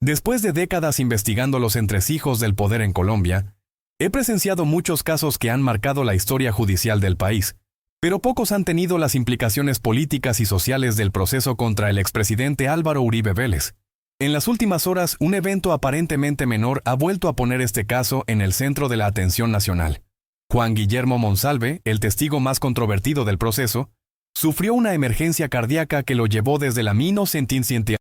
Después de décadas investigando los entresijos del poder en Colombia, he presenciado muchos casos que han marcado la historia judicial del país, pero pocos han tenido las implicaciones políticas y sociales del proceso contra el expresidente Álvaro Uribe Vélez. En las últimas horas, un evento aparentemente menor ha vuelto a poner este caso en el centro de la atención nacional. Juan Guillermo Monsalve, el testigo más controvertido del proceso, sufrió una emergencia cardíaca que lo llevó desde la sentencia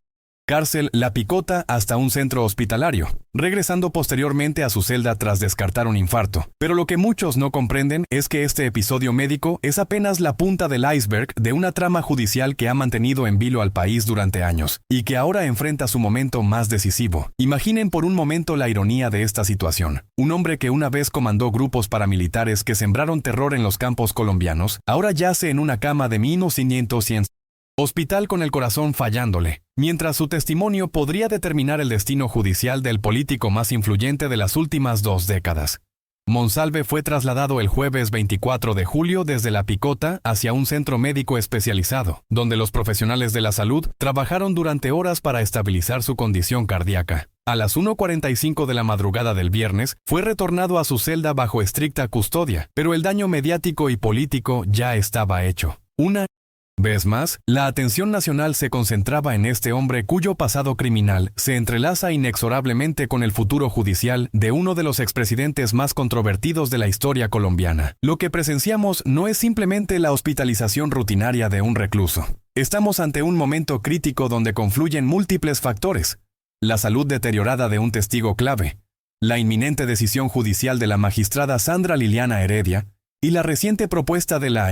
cárcel La Picota hasta un centro hospitalario, regresando posteriormente a su celda tras descartar un infarto. Pero lo que muchos no comprenden es que este episodio médico es apenas la punta del iceberg de una trama judicial que ha mantenido en vilo al país durante años, y que ahora enfrenta su momento más decisivo. Imaginen por un momento la ironía de esta situación. Un hombre que una vez comandó grupos paramilitares que sembraron terror en los campos colombianos, ahora yace en una cama de 1900 hospital con el corazón fallándole, mientras su testimonio podría determinar el destino judicial del político más influyente de las últimas 2 décadas. Monsalve fue trasladado el jueves 24 de julio desde La Picota hacia un centro médico especializado, donde los profesionales de la salud trabajaron durante horas para estabilizar su condición cardíaca. A las 1:45 de la madrugada del viernes, fue retornado a su celda bajo estricta custodia, pero el daño mediático y político ya estaba hecho. Una vez más, la atención nacional se concentraba en este hombre cuyo pasado criminal se entrelaza inexorablemente con el futuro judicial de uno de los expresidentes más controvertidos de la historia colombiana. Lo que presenciamos no es simplemente la hospitalización rutinaria de un recluso. Estamos ante un momento crítico donde confluyen múltiples factores: la salud deteriorada de un testigo clave, la inminente decisión judicial de la magistrada Sandra Liliana Heredia y la reciente propuesta de la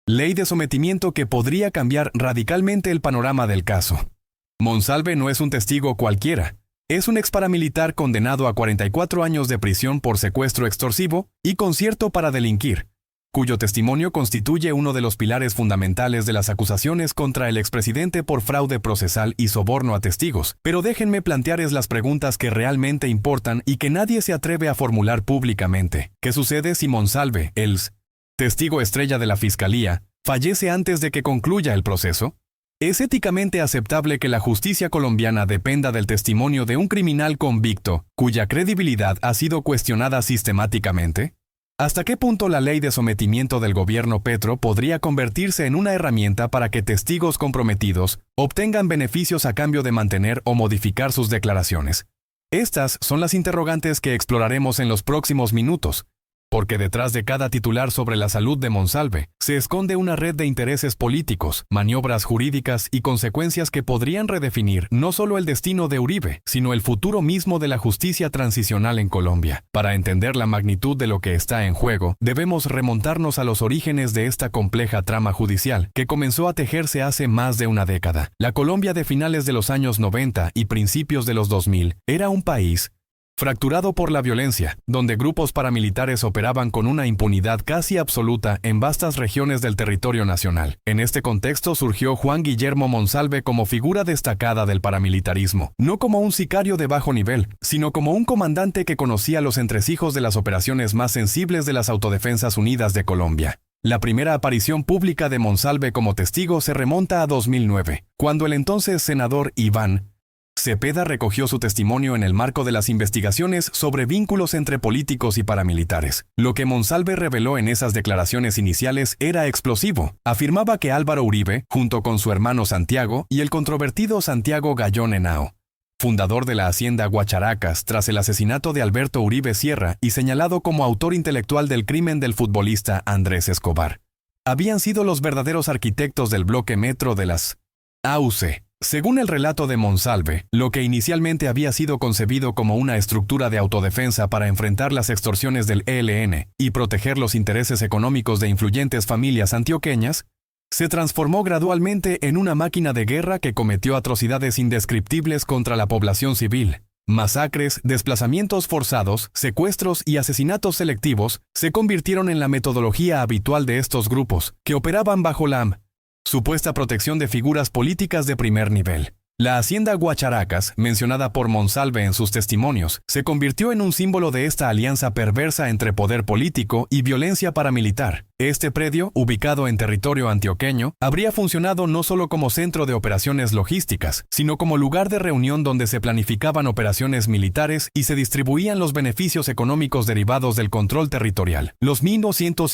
ley de sometimiento que podría cambiar radicalmente el panorama del caso. Monsalve no es un testigo cualquiera. Es un exparamilitar condenado a 44 años de prisión por secuestro extorsivo y concierto para delinquir, cuyo testimonio constituye uno de los pilares fundamentales de las acusaciones contra el expresidente por fraude procesal y soborno a testigos. Pero déjenme plantearles las preguntas que realmente importan y que nadie se atreve a formular públicamente. ¿Qué sucede si Monsalve, el testigo estrella de la Fiscalía, fallece antes de que concluya el proceso? ¿Es éticamente aceptable que la justicia colombiana dependa del testimonio de un criminal convicto, cuya credibilidad ha sido cuestionada sistemáticamente? ¿Hasta qué punto la ley de sometimiento del gobierno Petro podría convertirse en una herramienta para que testigos comprometidos obtengan beneficios a cambio de mantener o modificar sus declaraciones? Estas son las interrogantes que exploraremos en los próximos minutos, porque detrás de cada titular sobre la salud de Monsalve se esconde una red de intereses políticos, maniobras jurídicas y consecuencias que podrían redefinir no solo el destino de Uribe, sino el futuro mismo de la justicia transicional en Colombia. Para entender la magnitud de lo que está en juego, debemos remontarnos a los orígenes de esta compleja trama judicial que comenzó a tejerse hace más de una década. La Colombia de finales de los años 90 y principios de los 2000 era un país fracturado por la violencia, donde grupos paramilitares operaban con una impunidad casi absoluta en vastas regiones del territorio nacional. En este contexto surgió Juan Guillermo Monsalve como figura destacada del paramilitarismo, no como un sicario de bajo nivel, sino como un comandante que conocía los entresijos de las operaciones más sensibles de las Autodefensas Unidas de Colombia. La primera aparición pública de Monsalve como testigo se remonta a 2009, cuando el entonces senador Iván Cepeda recogió su testimonio en el marco de las investigaciones sobre vínculos entre políticos y paramilitares. Lo que Monsalve reveló en esas declaraciones iniciales era explosivo. Afirmaba que Álvaro Uribe, junto con su hermano Santiago y el controvertido Santiago Gallón Henao, fundador de la hacienda Guacharacas tras el asesinato de Alberto Uribe Sierra y señalado como autor intelectual del crimen del futbolista Andrés Escobar, habían sido los verdaderos arquitectos del bloque metro de las AUC. Según el relato de Monsalve, lo que inicialmente había sido concebido como una estructura de autodefensa para enfrentar las extorsiones del ELN y proteger los intereses económicos de influyentes familias antioqueñas, se transformó gradualmente en una máquina de guerra que cometió atrocidades indescriptibles contra la población civil. Masacres, desplazamientos forzados, secuestros y asesinatos selectivos se convirtieron en la metodología habitual de estos grupos, que operaban bajo la supuesta protección de figuras políticas de primer nivel. La hacienda Guacharacas, mencionada por Monsalve en sus testimonios, se convirtió en un símbolo de esta alianza perversa entre poder político y violencia paramilitar. Este predio, ubicado en territorio antioqueño, habría funcionado no solo como centro de operaciones logísticas, sino como lugar de reunión donde se planificaban operaciones militares y se distribuían los beneficios económicos derivados del control territorial. Los 1200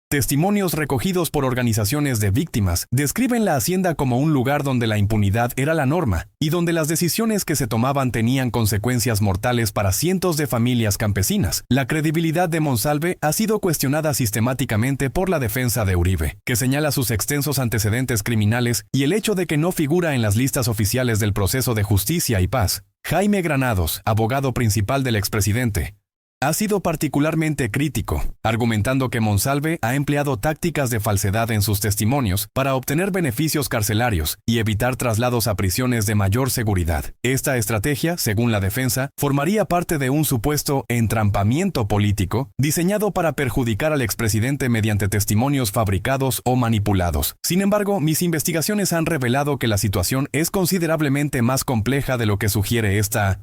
testimonios recogidos por organizaciones de víctimas describen la hacienda como un lugar donde la impunidad era la norma y donde las decisiones que se tomaban tenían consecuencias mortales para cientos de familias campesinas. La credibilidad de Monsalve ha sido cuestionada sistemáticamente por la defensa de Uribe, que señala sus extensos antecedentes criminales y el hecho de que no figura en las listas oficiales del proceso de justicia y paz. Jaime Granados, abogado principal del expresidente, ha sido particularmente crítico, argumentando que Monsalve ha empleado tácticas de falsedad en sus testimonios para obtener beneficios carcelarios y evitar traslados a prisiones de mayor seguridad. Esta estrategia, según la defensa, formaría parte de un supuesto entrampamiento político diseñado para perjudicar al expresidente mediante testimonios fabricados o manipulados. Sin embargo, mis investigaciones han revelado que la situación es considerablemente más compleja de lo que sugiere esta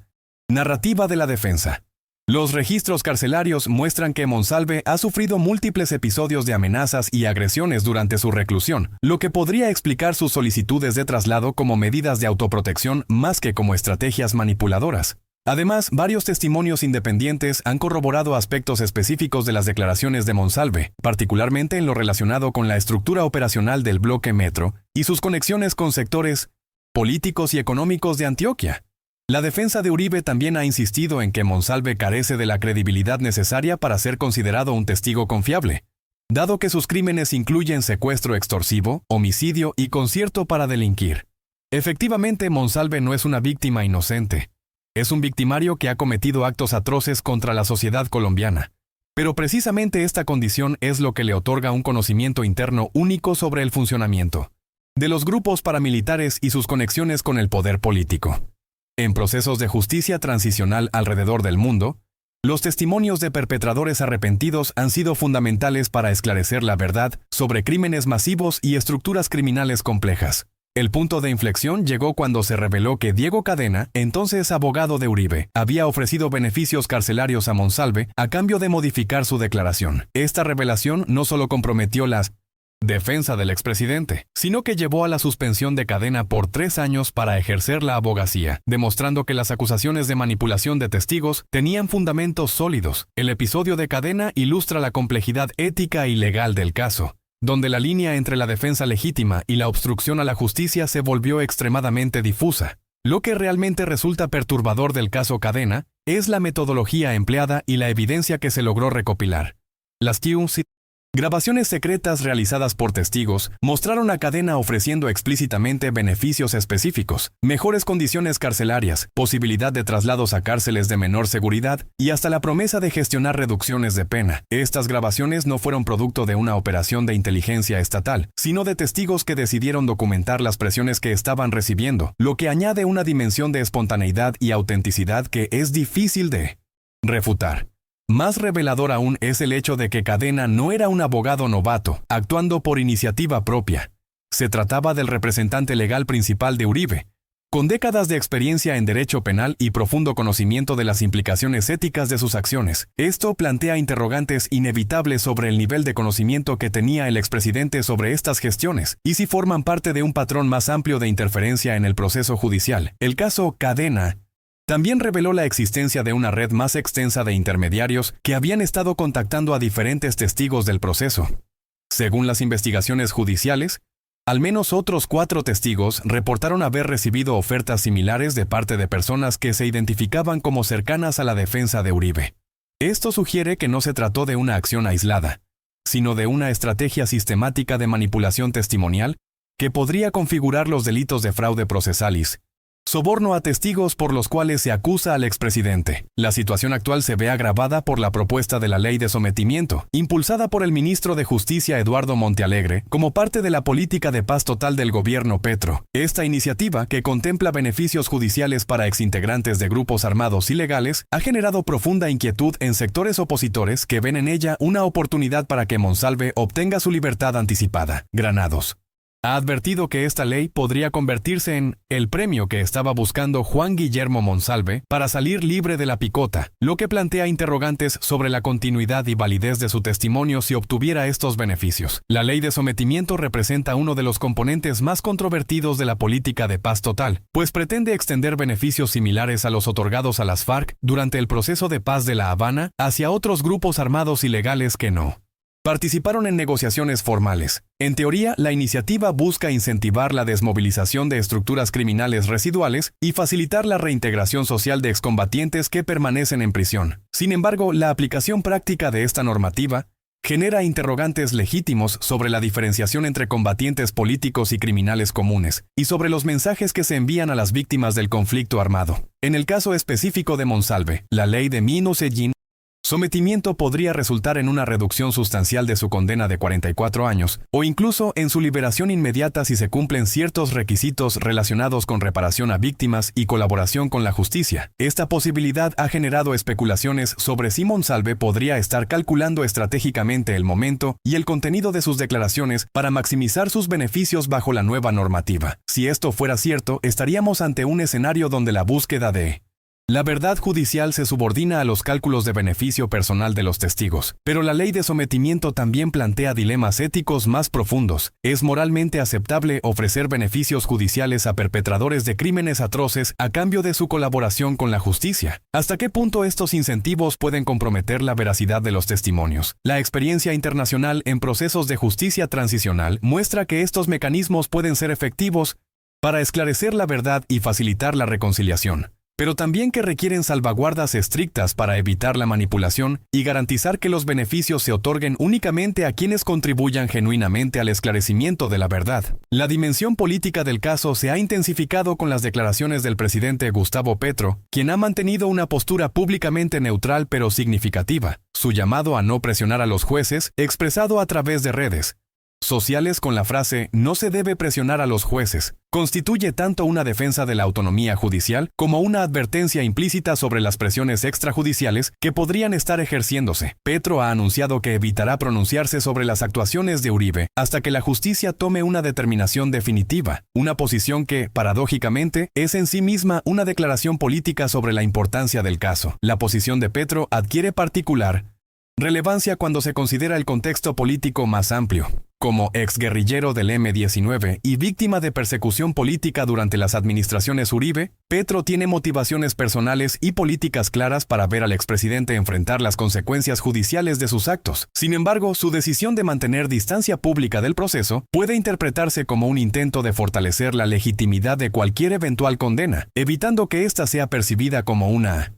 narrativa de la defensa. Los registros carcelarios muestran que Monsalve ha sufrido múltiples episodios de amenazas y agresiones durante su reclusión, lo que podría explicar sus solicitudes de traslado como medidas de autoprotección más que como estrategias manipuladoras. Además, varios testimonios independientes han corroborado aspectos específicos de las declaraciones de Monsalve, particularmente en lo relacionado con la estructura operacional del bloque Metro y sus conexiones con sectores políticos y económicos de Antioquia. La defensa de Uribe también ha insistido en que Monsalve carece de la credibilidad necesaria para ser considerado un testigo confiable, dado que sus crímenes incluyen secuestro extorsivo, homicidio y concierto para delinquir. Efectivamente, Monsalve no es una víctima inocente. Es un victimario que ha cometido actos atroces contra la sociedad colombiana. Pero precisamente esta condición es lo que le otorga un conocimiento interno único sobre el funcionamiento de los grupos paramilitares y sus conexiones con el poder político. En procesos de justicia transicional alrededor del mundo, los testimonios de perpetradores arrepentidos han sido fundamentales para esclarecer la verdad sobre crímenes masivos y estructuras criminales complejas. El punto de inflexión llegó cuando se reveló que Diego Cadena, entonces abogado de Uribe, había ofrecido beneficios carcelarios a Monsalve a cambio de modificar su declaración. Esta revelación no solo comprometió la defensa del expresidente, sino que llevó a la suspensión de Cadena por 3 años para ejercer la abogacía, demostrando que las acusaciones de manipulación de testigos tenían fundamentos sólidos. El episodio de Cadena ilustra la complejidad ética y legal del caso, donde la línea entre la defensa legítima y la obstrucción a la justicia se volvió extremadamente difusa. Lo que realmente resulta perturbador del caso Cadena es la metodología empleada y la evidencia que se logró recopilar. Las grabaciones secretas realizadas por testigos mostraron a Cadena ofreciendo explícitamente beneficios específicos, mejores condiciones carcelarias, posibilidad de traslados a cárceles de menor seguridad y hasta la promesa de gestionar reducciones de pena. Estas grabaciones no fueron producto de una operación de inteligencia estatal, sino de testigos que decidieron documentar las presiones que estaban recibiendo, lo que añade una dimensión de espontaneidad y autenticidad que es difícil de refutar. Más revelador aún es el hecho de que Cadena no era un abogado novato, actuando por iniciativa propia. Se trataba del representante legal principal de Uribe, con décadas de experiencia en derecho penal y profundo conocimiento de las implicaciones éticas de sus acciones. Esto plantea interrogantes inevitables sobre el nivel de conocimiento que tenía el expresidente sobre estas gestiones, y si forman parte de un patrón más amplio de interferencia en el proceso judicial. El caso Cadena también reveló la existencia de una red más extensa de intermediarios que habían estado contactando a diferentes testigos del proceso. Según las investigaciones judiciales, al menos otros 4 testigos reportaron haber recibido ofertas similares de parte de personas que se identificaban como cercanas a la defensa de Uribe. Esto sugiere que no se trató de una acción aislada, sino de una estrategia sistemática de manipulación testimonial que podría configurar los delitos de fraude procesalis, soborno a testigos por los cuales se acusa al expresidente. La situación actual se ve agravada por la propuesta de la ley de sometimiento, impulsada por el ministro de Justicia Eduardo Montealegre, como parte de la política de paz total del gobierno Petro. Esta iniciativa, que contempla beneficios judiciales para exintegrantes de grupos armados ilegales, ha generado profunda inquietud en sectores opositores que ven en ella una oportunidad para que Monsalve obtenga su libertad anticipada. Granados ha advertido que esta ley podría convertirse en el premio que estaba buscando Juan Guillermo Monsalve para salir libre de la picota, lo que plantea interrogantes sobre la continuidad y validez de su testimonio si obtuviera estos beneficios. La ley de sometimiento representa uno de los componentes más controvertidos de la política de paz total, pues pretende extender beneficios similares a los otorgados a las FARC durante el proceso de paz de La Habana hacia otros grupos armados ilegales que no participaron en negociaciones formales. En teoría, la iniciativa busca incentivar la desmovilización de estructuras criminales residuales y facilitar la reintegración social de excombatientes que permanecen en prisión. Sin embargo, la aplicación práctica de esta normativa genera interrogantes legítimos sobre la diferenciación entre combatientes políticos y criminales comunes, y sobre los mensajes que se envían a las víctimas del conflicto armado. En el caso específico de Monsalve, la ley de Minusellín sometimiento podría resultar en una reducción sustancial de su condena de 44 años, o incluso en su liberación inmediata si se cumplen ciertos requisitos relacionados con reparación a víctimas y colaboración con la justicia. Esta posibilidad ha generado especulaciones sobre si Monsalve podría estar calculando estratégicamente el momento y el contenido de sus declaraciones para maximizar sus beneficios bajo la nueva normativa. Si esto fuera cierto, estaríamos ante un escenario donde la búsqueda de la verdad judicial se subordina a los cálculos de beneficio personal de los testigos, pero la ley de sometimiento también plantea dilemas éticos más profundos. ¿Es moralmente aceptable ofrecer beneficios judiciales a perpetradores de crímenes atroces a cambio de su colaboración con la justicia? ¿Hasta qué punto estos incentivos pueden comprometer la veracidad de los testimonios? La experiencia internacional en procesos de justicia transicional muestra que estos mecanismos pueden ser efectivos para esclarecer la verdad y facilitar la reconciliación, pero también que requieren salvaguardas estrictas para evitar la manipulación y garantizar que los beneficios se otorguen únicamente a quienes contribuyan genuinamente al esclarecimiento de la verdad. La dimensión política del caso se ha intensificado con las declaraciones del presidente Gustavo Petro, quien ha mantenido una postura públicamente neutral pero significativa. Su llamado a no presionar a los jueces, expresado a través de redes sociales con la frase «no se debe presionar a los jueces», constituye tanto una defensa de la autonomía judicial como una advertencia implícita sobre las presiones extrajudiciales que podrían estar ejerciéndose. Petro ha anunciado que evitará pronunciarse sobre las actuaciones de Uribe hasta que la justicia tome una determinación definitiva, una posición que, paradójicamente, es en sí misma una declaración política sobre la importancia del caso. La posición de Petro adquiere particular relevancia cuando se considera el contexto político más amplio. Como exguerrillero del M-19 y víctima de persecución política durante las administraciones Uribe, Petro tiene motivaciones personales y políticas claras para ver al expresidente enfrentar las consecuencias judiciales de sus actos. Sin embargo, su decisión de mantener distancia pública del proceso puede interpretarse como un intento de fortalecer la legitimidad de cualquier eventual condena, evitando que ésta sea percibida como una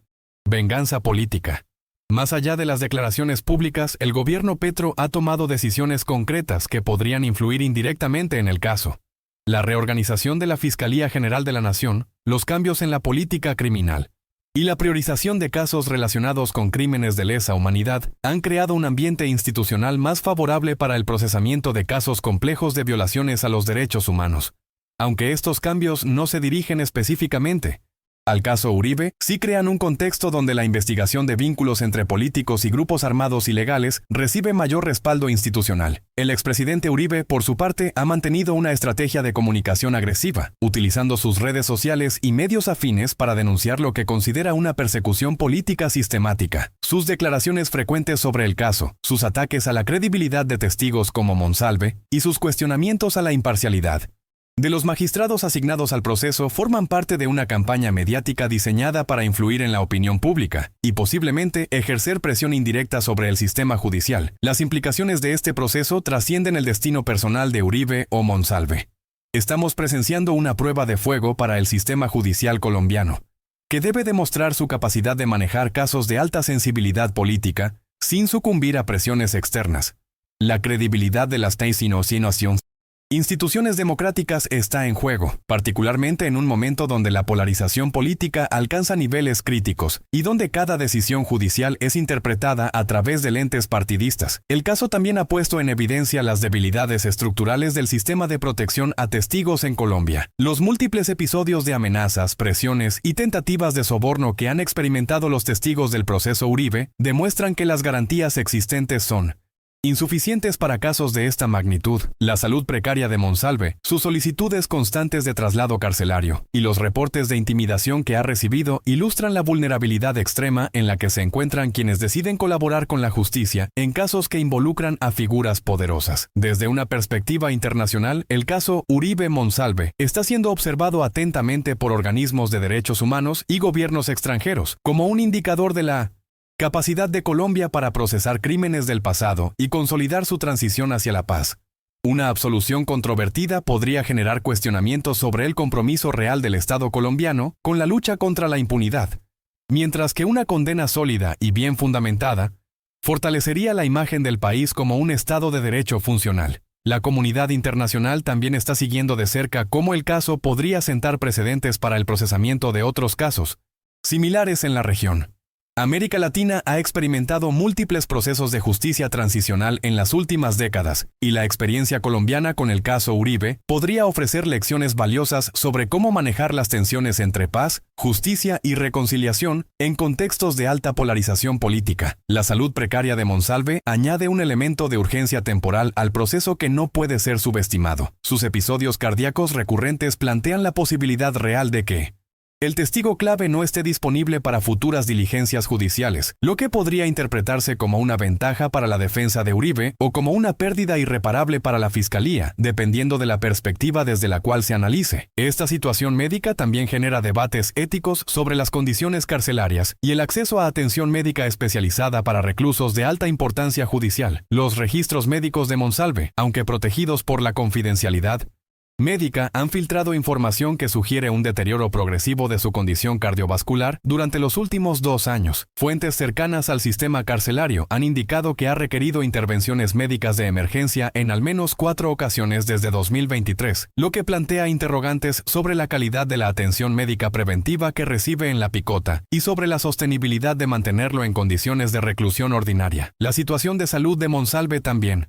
venganza política. Más allá de las declaraciones públicas, el gobierno Petro ha tomado decisiones concretas que podrían influir indirectamente en el caso. La reorganización de la Fiscalía General de la Nación, los cambios en la política criminal y la priorización de casos relacionados con crímenes de lesa humanidad han creado un ambiente institucional más favorable para el procesamiento de casos complejos de violaciones a los derechos humanos. Aunque estos cambios no se dirigen específicamente al caso Uribe, sí crean un contexto donde la investigación de vínculos entre políticos y grupos armados ilegales recibe mayor respaldo institucional. El expresidente Uribe, por su parte, ha mantenido una estrategia de comunicación agresiva, utilizando sus redes sociales y medios afines para denunciar lo que considera una persecución política sistemática. Sus declaraciones frecuentes sobre el caso, sus ataques a la credibilidad de testigos como Monsalve y sus cuestionamientos a la imparcialidad de los magistrados asignados al proceso forman parte de una campaña mediática diseñada para influir en la opinión pública y posiblemente ejercer presión indirecta sobre el sistema judicial. Las implicaciones de este proceso trascienden el destino personal de Uribe o Monsalve. Estamos presenciando una prueba de fuego para el sistema judicial colombiano, que debe demostrar su capacidad de manejar casos de alta sensibilidad política sin sucumbir a presiones externas. La credibilidad de las instituciones democráticas está en juego, particularmente en un momento donde la polarización política alcanza niveles críticos y donde cada decisión judicial es interpretada a través de lentes partidistas. El caso también ha puesto en evidencia las debilidades estructurales del sistema de protección a testigos en Colombia. Los múltiples episodios de amenazas, presiones y tentativas de soborno que han experimentado los testigos del proceso Uribe demuestran que las garantías existentes son insuficientes para casos de esta magnitud, la salud precaria de Monsalve, sus solicitudes constantes de traslado carcelario y los reportes de intimidación que ha recibido ilustran la vulnerabilidad extrema en la que se encuentran quienes deciden colaborar con la justicia en casos que involucran a figuras poderosas. Desde una perspectiva internacional, el caso Uribe Monsalve está siendo observado atentamente por organismos de derechos humanos y gobiernos extranjeros como un indicador de la capacidad de Colombia para procesar crímenes del pasado y consolidar su transición hacia la paz. Una absolución controvertida podría generar cuestionamientos sobre el compromiso real del Estado colombiano con la lucha contra la impunidad, mientras que una condena sólida y bien fundamentada fortalecería la imagen del país como un Estado de derecho funcional. La comunidad internacional también está siguiendo de cerca cómo el caso podría sentar precedentes para el procesamiento de otros casos similares en la región. América Latina ha experimentado múltiples procesos de justicia transicional en las últimas décadas, y la experiencia colombiana con el caso Uribe podría ofrecer lecciones valiosas sobre cómo manejar las tensiones entre paz, justicia y reconciliación en contextos de alta polarización política. La salud precaria de Monsalve añade un elemento de urgencia temporal al proceso que no puede ser subestimado. Sus episodios cardíacos recurrentes plantean la posibilidad real de que el testigo clave no esté disponible para futuras diligencias judiciales, lo que podría interpretarse como una ventaja para la defensa de Uribe o como una pérdida irreparable para la Fiscalía, dependiendo de la perspectiva desde la cual se analice. Esta situación médica también genera debates éticos sobre las condiciones carcelarias y el acceso a atención médica especializada para reclusos de alta importancia judicial. Los registros médicos de Monsalve, aunque protegidos por la confidencialidad médica, han filtrado información que sugiere un deterioro progresivo de su condición cardiovascular durante los últimos 2 años. Fuentes cercanas al sistema carcelario han indicado que ha requerido intervenciones médicas de emergencia en al menos 4 ocasiones desde 2023, lo que plantea interrogantes sobre la calidad de la atención médica preventiva que recibe en La Picota y sobre la sostenibilidad de mantenerlo en condiciones de reclusión ordinaria. La situación de salud de Monsalve también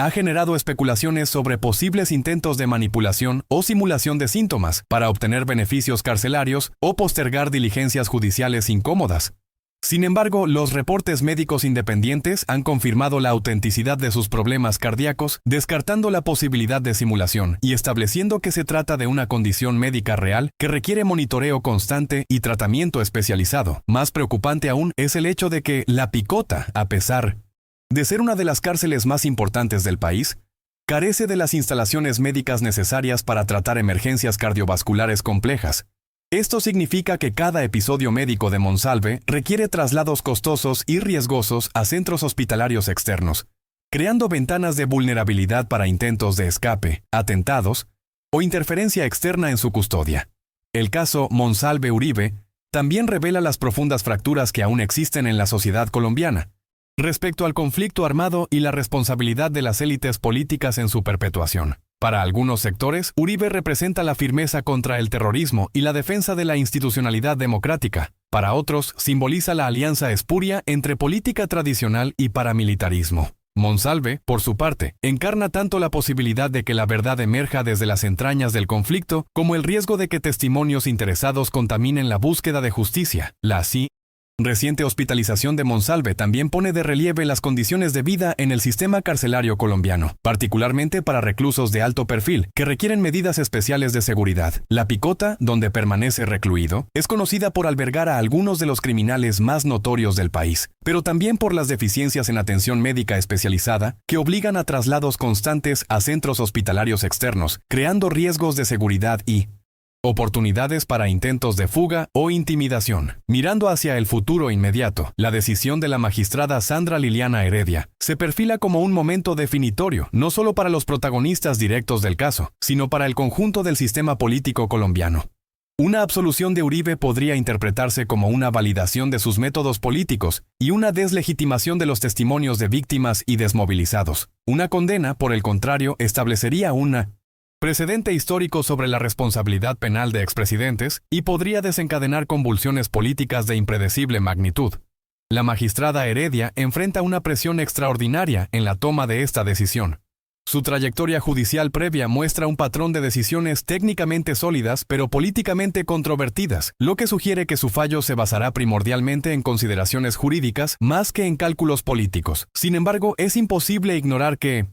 ha generado especulaciones sobre posibles intentos de manipulación o simulación de síntomas para obtener beneficios carcelarios o postergar diligencias judiciales incómodas. Sin embargo, los reportes médicos independientes han confirmado la autenticidad de sus problemas cardíacos, descartando la posibilidad de simulación y estableciendo que se trata de una condición médica real que requiere monitoreo constante y tratamiento especializado. Más preocupante aún es el hecho de que La Picota, a pesar de ser una de las cárceles más importantes del país, carece de las instalaciones médicas necesarias para tratar emergencias cardiovasculares complejas. Esto significa que cada episodio médico de Monsalve requiere traslados costosos y riesgosos a centros hospitalarios externos, creando ventanas de vulnerabilidad para intentos de escape, atentados o interferencia externa en su custodia. El caso Monsalve Uribe también revela las profundas fracturas que aún existen en la sociedad colombiana respecto al conflicto armado y la responsabilidad de las élites políticas en su perpetuación. Para algunos sectores, Uribe representa la firmeza contra el terrorismo y la defensa de la institucionalidad democrática. Para otros, simboliza la alianza espuria entre política tradicional y paramilitarismo. Monsalve, por su parte, encarna tanto la posibilidad de que la verdad emerja desde las entrañas del conflicto como el riesgo de que testimonios interesados contaminen la búsqueda de justicia. La reciente hospitalización de Monsalve también pone de relieve las condiciones de vida en el sistema carcelario colombiano, particularmente para reclusos de alto perfil, que requieren medidas especiales de seguridad. La Picota, donde permanece recluido, es conocida por albergar a algunos de los criminales más notorios del país, pero también por las deficiencias en atención médica especializada que obligan a traslados constantes a centros hospitalarios externos, creando riesgos de seguridad y oportunidades para intentos de fuga o intimidación. Mirando hacia el futuro inmediato, la decisión de la magistrada Sandra Liliana Heredia se perfila como un momento definitorio, no solo para los protagonistas directos del caso, sino para el conjunto del sistema político colombiano. Una absolución de Uribe podría interpretarse como una validación de sus métodos políticos y una deslegitimación de los testimonios de víctimas y desmovilizados. Una condena, por el contrario, establecería una precedente histórico sobre la responsabilidad penal de expresidentes y podría desencadenar convulsiones políticas de impredecible magnitud. La magistrada Heredia enfrenta una presión extraordinaria en la toma de esta decisión. Su trayectoria judicial previa muestra un patrón de decisiones técnicamente sólidas pero políticamente controvertidas, lo que sugiere que su fallo se basará primordialmente en consideraciones jurídicas más que en cálculos políticos. Sin embargo, es imposible ignorar que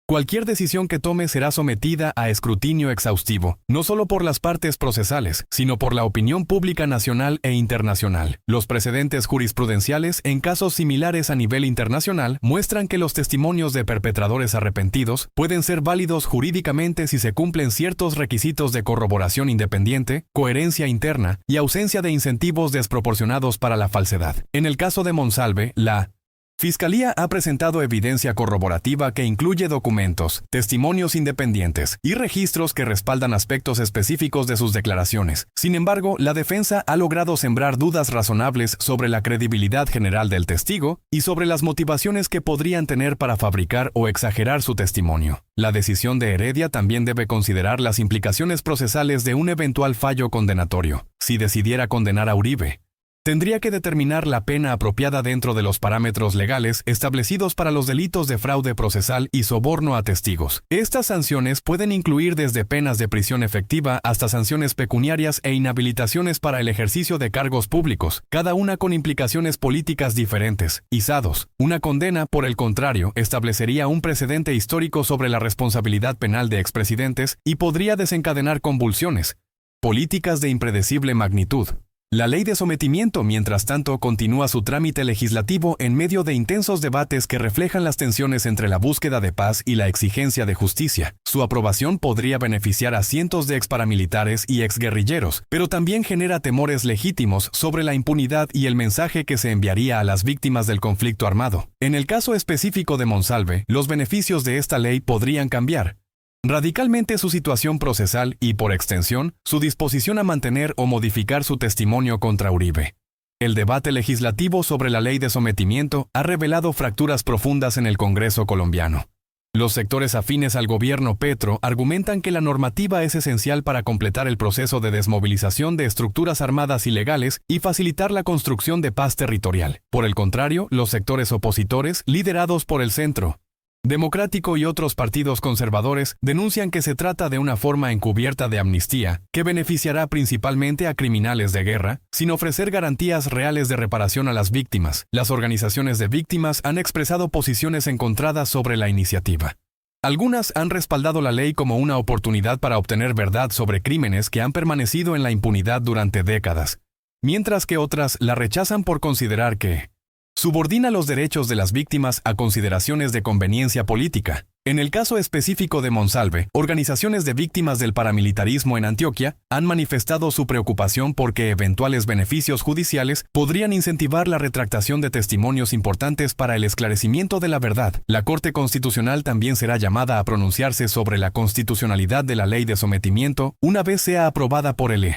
cualquier decisión que tome será sometida a escrutinio exhaustivo, no solo por las partes procesales, sino por la opinión pública nacional e internacional. Los precedentes jurisprudenciales en casos similares a nivel internacional muestran que los testimonios de perpetradores arrepentidos pueden ser válidos jurídicamente si se cumplen ciertos requisitos de corroboración independiente, coherencia interna y ausencia de incentivos desproporcionados para la falsedad. En el caso de Monsalve, la Fiscalía ha presentado evidencia corroborativa que incluye documentos, testimonios independientes y registros que respaldan aspectos específicos de sus declaraciones. Sin embargo, la defensa ha logrado sembrar dudas razonables sobre la credibilidad general del testigo y sobre las motivaciones que podrían tener para fabricar o exagerar su testimonio. La decisión de Heredia también debe considerar las implicaciones procesales de un eventual fallo condenatorio. Si decidiera condenar a Uribe, tendría que determinar la pena apropiada dentro de los parámetros legales establecidos para los delitos de fraude procesal y soborno a testigos. Estas sanciones pueden incluir desde penas de prisión efectiva hasta sanciones pecuniarias e inhabilitaciones para el ejercicio de cargos públicos, cada una con implicaciones políticas diferentes. Izados. Una condena, por el contrario, establecería un precedente histórico sobre la responsabilidad penal de expresidentes y podría desencadenar convulsiones políticas de impredecible magnitud. La ley de sometimiento, mientras tanto, continúa su trámite legislativo en medio de intensos debates que reflejan las tensiones entre la búsqueda de paz y la exigencia de justicia. Su aprobación podría beneficiar a cientos de exparamilitares y exguerrilleros, pero también genera temores legítimos sobre la impunidad y el mensaje que se enviaría a las víctimas del conflicto armado. En el caso específico de Monsalve, los beneficios de esta ley podrían cambiar radicalmente su situación procesal y, por extensión, su disposición a mantener o modificar su testimonio contra Uribe. El debate legislativo sobre la ley de sometimiento ha revelado fracturas profundas en el Congreso colombiano. Los sectores afines al gobierno Petro argumentan que la normativa es esencial para completar el proceso de desmovilización de estructuras armadas ilegales y facilitar la construcción de paz territorial. Por el contrario, los sectores opositores, liderados por el Centro Democrático y otros partidos conservadores, denuncian que se trata de una forma encubierta de amnistía que beneficiará principalmente a criminales de guerra, sin ofrecer garantías reales de reparación a las víctimas. Las organizaciones de víctimas han expresado posiciones encontradas sobre la iniciativa. Algunas han respaldado la ley como una oportunidad para obtener verdad sobre crímenes que han permanecido en la impunidad durante décadas, mientras que otras la rechazan por considerar que subordina los derechos de las víctimas a consideraciones de conveniencia política. En el caso específico de Monsalve, organizaciones de víctimas del paramilitarismo en Antioquia han manifestado su preocupación porque eventuales beneficios judiciales podrían incentivar la retractación de testimonios importantes para el esclarecimiento de la verdad. La Corte Constitucional también será llamada a pronunciarse sobre la constitucionalidad de la ley de sometimiento una vez sea aprobada por el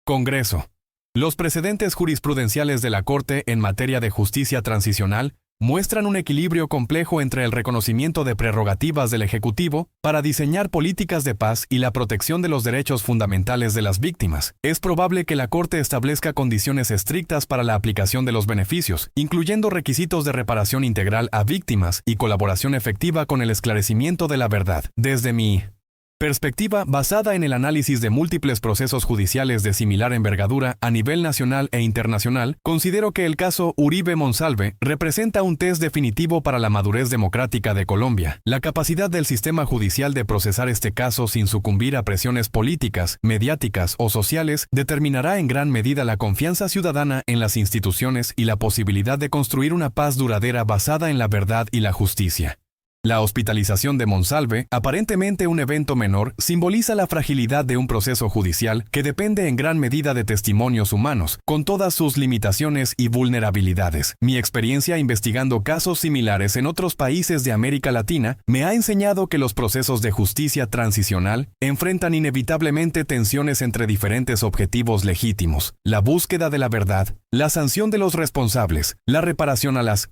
Congreso. Los precedentes jurisprudenciales de la Corte en materia de justicia transicional muestran un equilibrio complejo entre el reconocimiento de prerrogativas del Ejecutivo para diseñar políticas de paz y la protección de los derechos fundamentales de las víctimas. Es probable que la Corte establezca condiciones estrictas para la aplicación de los beneficios, incluyendo requisitos de reparación integral a víctimas y colaboración efectiva con el esclarecimiento de la verdad. Desde mi perspectiva, basada en el análisis de múltiples procesos judiciales de similar envergadura a nivel nacional e internacional, considero que el caso Uribe-Monsalve representa un test definitivo para la madurez democrática de Colombia. La capacidad del sistema judicial de procesar este caso sin sucumbir a presiones políticas, mediáticas o sociales determinará en gran medida la confianza ciudadana en las instituciones y la posibilidad de construir una paz duradera basada en la verdad y la justicia. La hospitalización de Monsalve, aparentemente un evento menor, simboliza la fragilidad de un proceso judicial que depende en gran medida de testimonios humanos, con todas sus limitaciones y vulnerabilidades. Mi experiencia investigando casos similares en otros países de América Latina me ha enseñado que los procesos de justicia transicional enfrentan inevitablemente tensiones entre diferentes objetivos legítimos: la búsqueda de la verdad, la sanción de los responsables, la reparación a las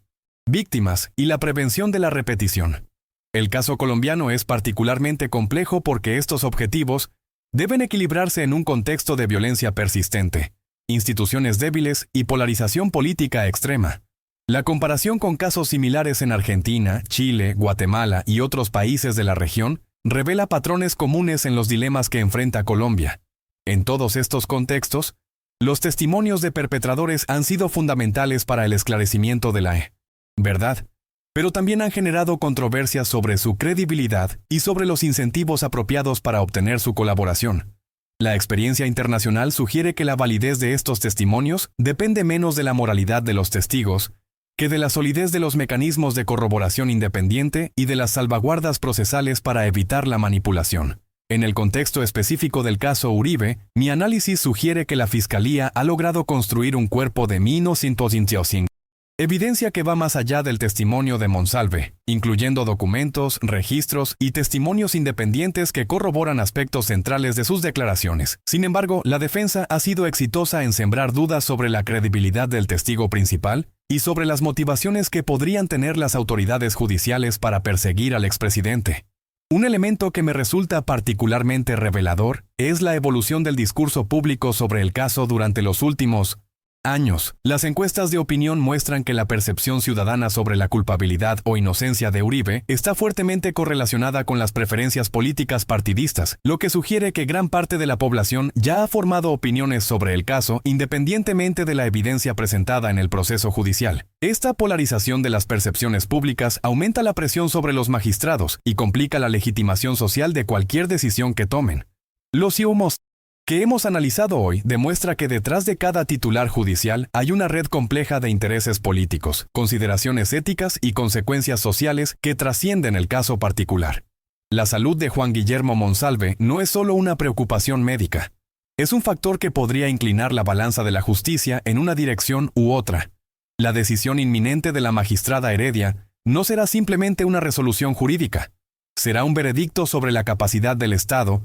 víctimas y la prevención de la repetición. El caso colombiano es particularmente complejo porque estos objetivos deben equilibrarse en un contexto de violencia persistente, instituciones débiles y polarización política extrema. La comparación con casos similares en Argentina, Chile, Guatemala y otros países de la región revela patrones comunes en los dilemas que enfrenta Colombia. En todos estos contextos, los testimonios de perpetradores han sido fundamentales para el esclarecimiento de la verdad, pero también han generado controversias sobre su credibilidad y sobre los incentivos apropiados para obtener su colaboración. La experiencia internacional sugiere que la validez de estos testimonios depende menos de la moralidad de los testigos que de la solidez de los mecanismos de corroboración independiente y de las salvaguardas procesales para evitar la manipulación. En el contexto específico del caso Uribe, mi análisis sugiere que la Fiscalía ha logrado construir un cuerpo de 1985. Evidencia que va más allá del testimonio de Monsalve, incluyendo documentos, registros y testimonios independientes que corroboran aspectos centrales de sus declaraciones. Sin embargo, la defensa ha sido exitosa en sembrar dudas sobre la credibilidad del testigo principal y sobre las motivaciones que podrían tener las autoridades judiciales para perseguir al expresidente. Un elemento que me resulta particularmente revelador es la evolución del discurso público sobre el caso durante los últimos años. Las encuestas de opinión muestran que la percepción ciudadana sobre la culpabilidad o inocencia de Uribe está fuertemente correlacionada con las preferencias políticas partidistas, lo que sugiere que gran parte de la población ya ha formado opiniones sobre el caso independientemente de la evidencia presentada en el proceso judicial. Esta polarización de las percepciones públicas aumenta la presión sobre los magistrados y complica la legitimación social de cualquier decisión que tomen. Los humos que hemos analizado hoy demuestra que detrás de cada titular judicial hay una red compleja de intereses políticos, consideraciones éticas y consecuencias sociales que trascienden el caso particular. La salud de Juan Guillermo Monsalve no es solo una preocupación médica. Es un factor que podría inclinar la balanza de la justicia en una dirección u otra. La decisión inminente de la magistrada Heredia no será simplemente una resolución jurídica. Será un veredicto sobre la capacidad del Estado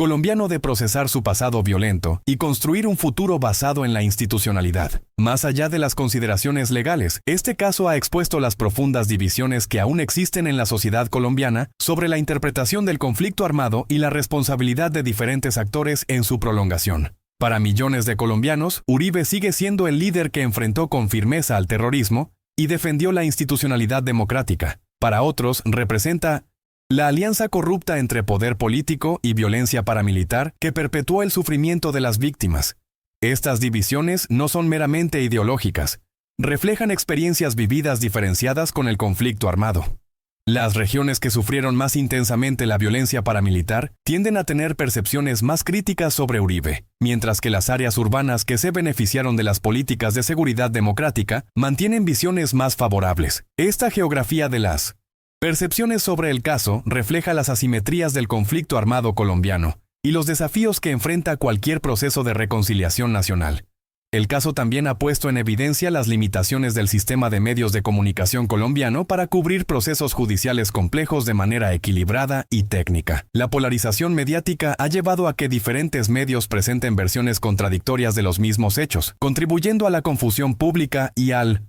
colombiano de procesar su pasado violento y construir un futuro basado en la institucionalidad. Más allá de las consideraciones legales, este caso ha expuesto las profundas divisiones que aún existen en la sociedad colombiana sobre la interpretación del conflicto armado y la responsabilidad de diferentes actores en su prolongación. Para millones de colombianos, Uribe sigue siendo el líder que enfrentó con firmeza al terrorismo y defendió la institucionalidad democrática. Para otros, representa la alianza corrupta entre poder político y violencia paramilitar que perpetuó el sufrimiento de las víctimas. Estas divisiones no son meramente ideológicas, reflejan experiencias vividas diferenciadas con el conflicto armado. Las regiones que sufrieron más intensamente la violencia paramilitar tienden a tener percepciones más críticas sobre Uribe, mientras que las áreas urbanas que se beneficiaron de las políticas de seguridad democrática mantienen visiones más favorables. Esta geografía de las percepciones sobre el caso refleja las asimetrías del conflicto armado colombiano y los desafíos que enfrenta cualquier proceso de reconciliación nacional. El caso también ha puesto en evidencia las limitaciones del sistema de medios de comunicación colombiano para cubrir procesos judiciales complejos de manera equilibrada y técnica. La polarización mediática ha llevado a que diferentes medios presenten versiones contradictorias de los mismos hechos, contribuyendo a la confusión pública y al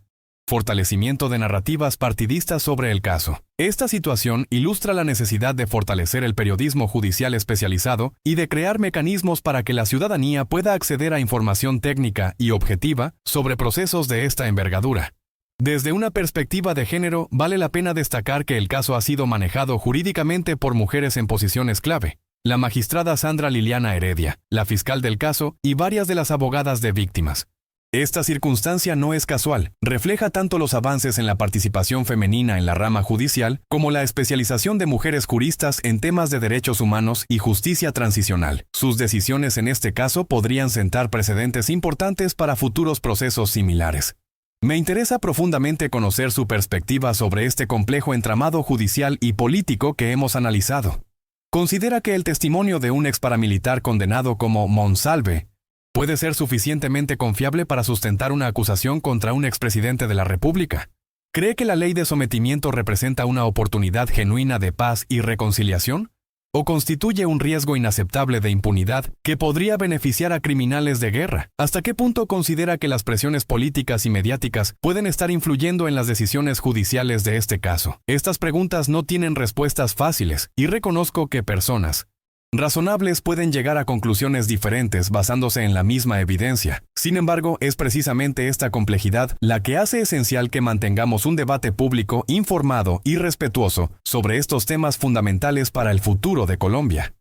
fortalecimiento de narrativas partidistas sobre el caso. Esta situación ilustra la necesidad de fortalecer el periodismo judicial especializado y de crear mecanismos para que la ciudadanía pueda acceder a información técnica y objetiva sobre procesos de esta envergadura. Desde una perspectiva de género, vale la pena destacar que el caso ha sido manejado jurídicamente por mujeres en posiciones clave. La magistrada Sandra Liliana Heredia, la fiscal del caso y varias de las abogadas de víctimas. Esta circunstancia no es casual, refleja tanto los avances en la participación femenina en la rama judicial como la especialización de mujeres juristas en temas de derechos humanos y justicia transicional. Sus decisiones en este caso podrían sentar precedentes importantes para futuros procesos similares. Me interesa profundamente conocer su perspectiva sobre este complejo entramado judicial y político que hemos analizado. ¿Considera que el testimonio de un ex paramilitar condenado como Monsalve puede ser suficientemente confiable para sustentar una acusación contra un expresidente de la República? ¿Cree que la ley de sometimiento representa una oportunidad genuina de paz y reconciliación? ¿O constituye un riesgo inaceptable de impunidad que podría beneficiar a criminales de guerra? ¿Hasta qué punto considera que las presiones políticas y mediáticas pueden estar influyendo en las decisiones judiciales de este caso? Estas preguntas no tienen respuestas fáciles y reconozco que personas razonables pueden llegar a conclusiones diferentes basándose en la misma evidencia. Sin embargo, es precisamente esta complejidad la que hace esencial que mantengamos un debate público informado y respetuoso sobre estos temas fundamentales para el futuro de Colombia.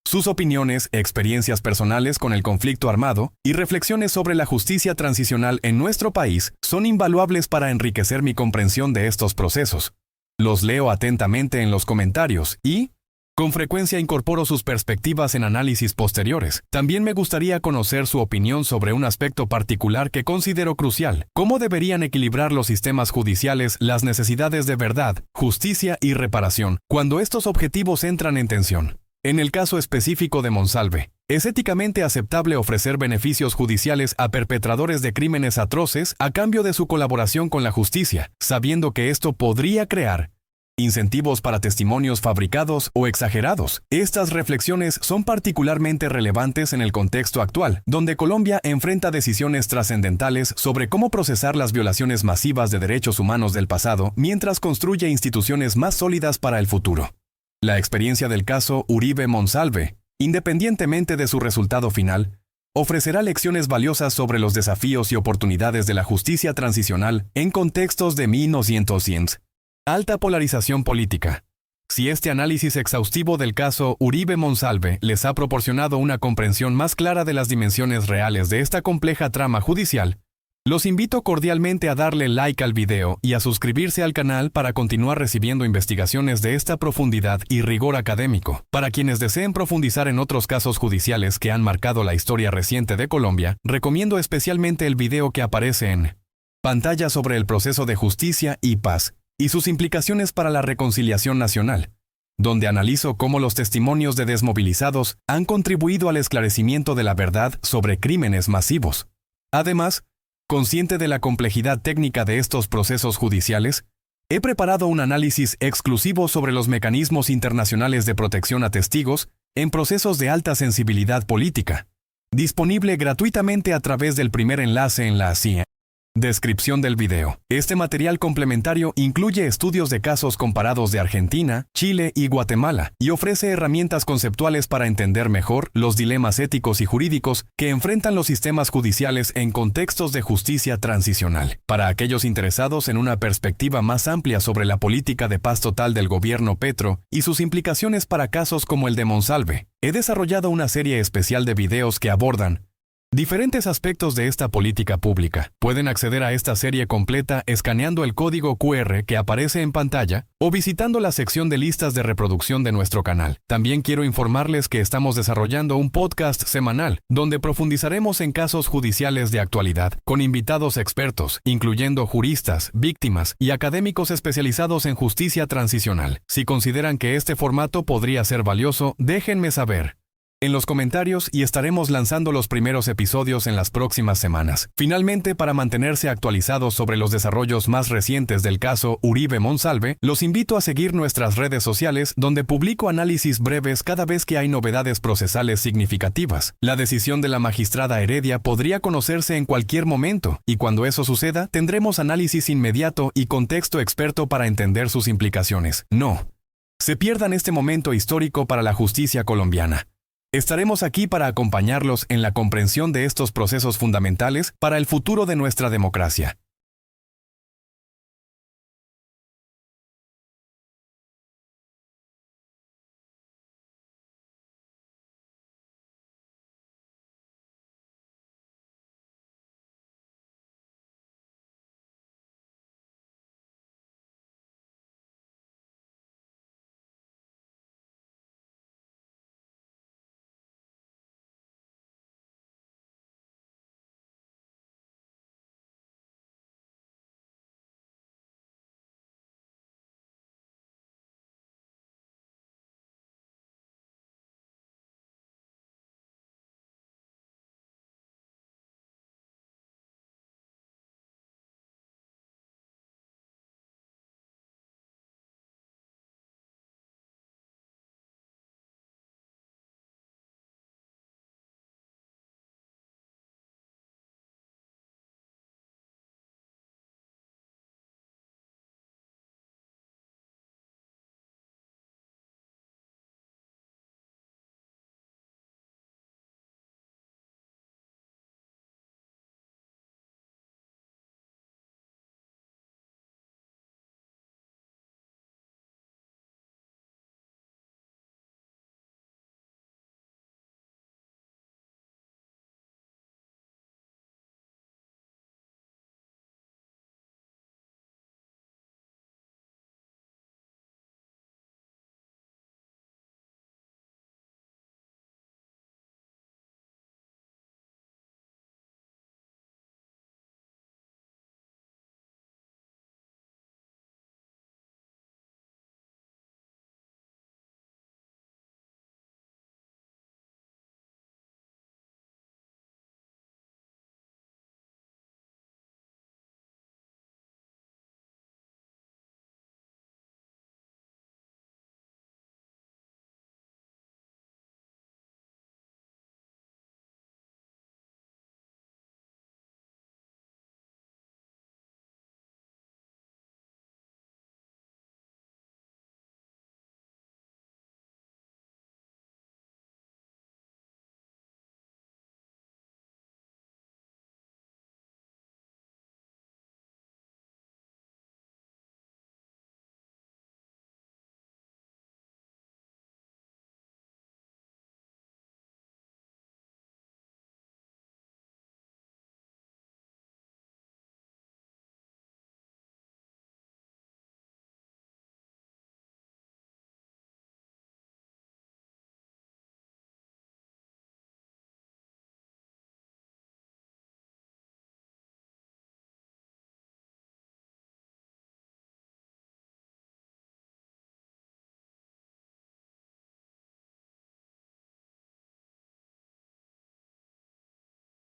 Sus opiniones, experiencias personales con el conflicto armado y reflexiones sobre la justicia transicional en nuestro país son invaluables para enriquecer mi comprensión de estos procesos. Los leo atentamente en los comentarios y, con frecuencia, incorporo sus perspectivas en análisis posteriores. También me gustaría conocer su opinión sobre un aspecto particular que considero crucial: cómo deberían equilibrar los sistemas judiciales las necesidades de verdad, justicia y reparación cuando estos objetivos entran en tensión. En el caso específico de Monsalve, ¿es éticamente aceptable ofrecer beneficios judiciales a perpetradores de crímenes atroces a cambio de su colaboración con la justicia, sabiendo que esto podría crear incentivos para testimonios fabricados o exagerados? Estas reflexiones son particularmente relevantes en el contexto actual, donde Colombia enfrenta decisiones trascendentales sobre cómo procesar las violaciones masivas de derechos humanos del pasado mientras construye instituciones más sólidas para el futuro. La experiencia del caso Uribe Monsalve, independientemente de su resultado final, ofrecerá lecciones valiosas sobre los desafíos y oportunidades de la justicia transicional en contextos de 1900. Alta polarización política. Si este análisis exhaustivo del caso Uribe Monsalve les ha proporcionado una comprensión más clara de las dimensiones reales de esta compleja trama judicial, los invito cordialmente a darle like al video y a suscribirse al canal para continuar recibiendo investigaciones de esta profundidad y rigor académico. Para quienes deseen profundizar en otros casos judiciales que han marcado la historia reciente de Colombia, recomiendo especialmente el video que aparece en pantalla sobre el proceso de justicia y paz y sus implicaciones para la reconciliación nacional, donde analizo cómo los testimonios de desmovilizados han contribuido al esclarecimiento de la verdad sobre crímenes masivos. Además, consciente de la complejidad técnica de estos procesos judiciales, he preparado un análisis exclusivo sobre los mecanismos internacionales de protección a testigos en procesos de alta sensibilidad política, disponible gratuitamente a través del primer enlace en la descripción del video. Este material complementario incluye estudios de casos comparados de Argentina, Chile y Guatemala y ofrece herramientas conceptuales para entender mejor los dilemas éticos y jurídicos que enfrentan los sistemas judiciales en contextos de justicia transicional. Para aquellos interesados en una perspectiva más amplia sobre la política de paz total del gobierno Petro y sus implicaciones para casos como el de Monsalve, he desarrollado una serie especial de videos que abordan diferentes aspectos de esta política pública. Pueden acceder a esta serie completa escaneando el código QR que aparece en pantalla o visitando la sección de listas de reproducción de nuestro canal. También quiero informarles que estamos desarrollando un podcast semanal donde profundizaremos en casos judiciales de actualidad, con invitados expertos, incluyendo juristas, víctimas y académicos especializados en justicia transicional. Si consideran que este formato podría ser valioso, déjenme saber en los comentarios y estaremos lanzando los primeros episodios en las próximas semanas. Finalmente, para mantenerse actualizados sobre los desarrollos más recientes del caso Uribe Monsalve, los invito a seguir nuestras redes sociales donde publico análisis breves cada vez que hay novedades procesales significativas. La decisión de la magistrada Heredia podría conocerse en cualquier momento y cuando eso suceda tendremos análisis inmediato y contexto experto para entender sus implicaciones. No se pierdan este momento histórico para la justicia colombiana. Estaremos aquí para acompañarlos en la comprensión de estos procesos fundamentales para el futuro de nuestra democracia.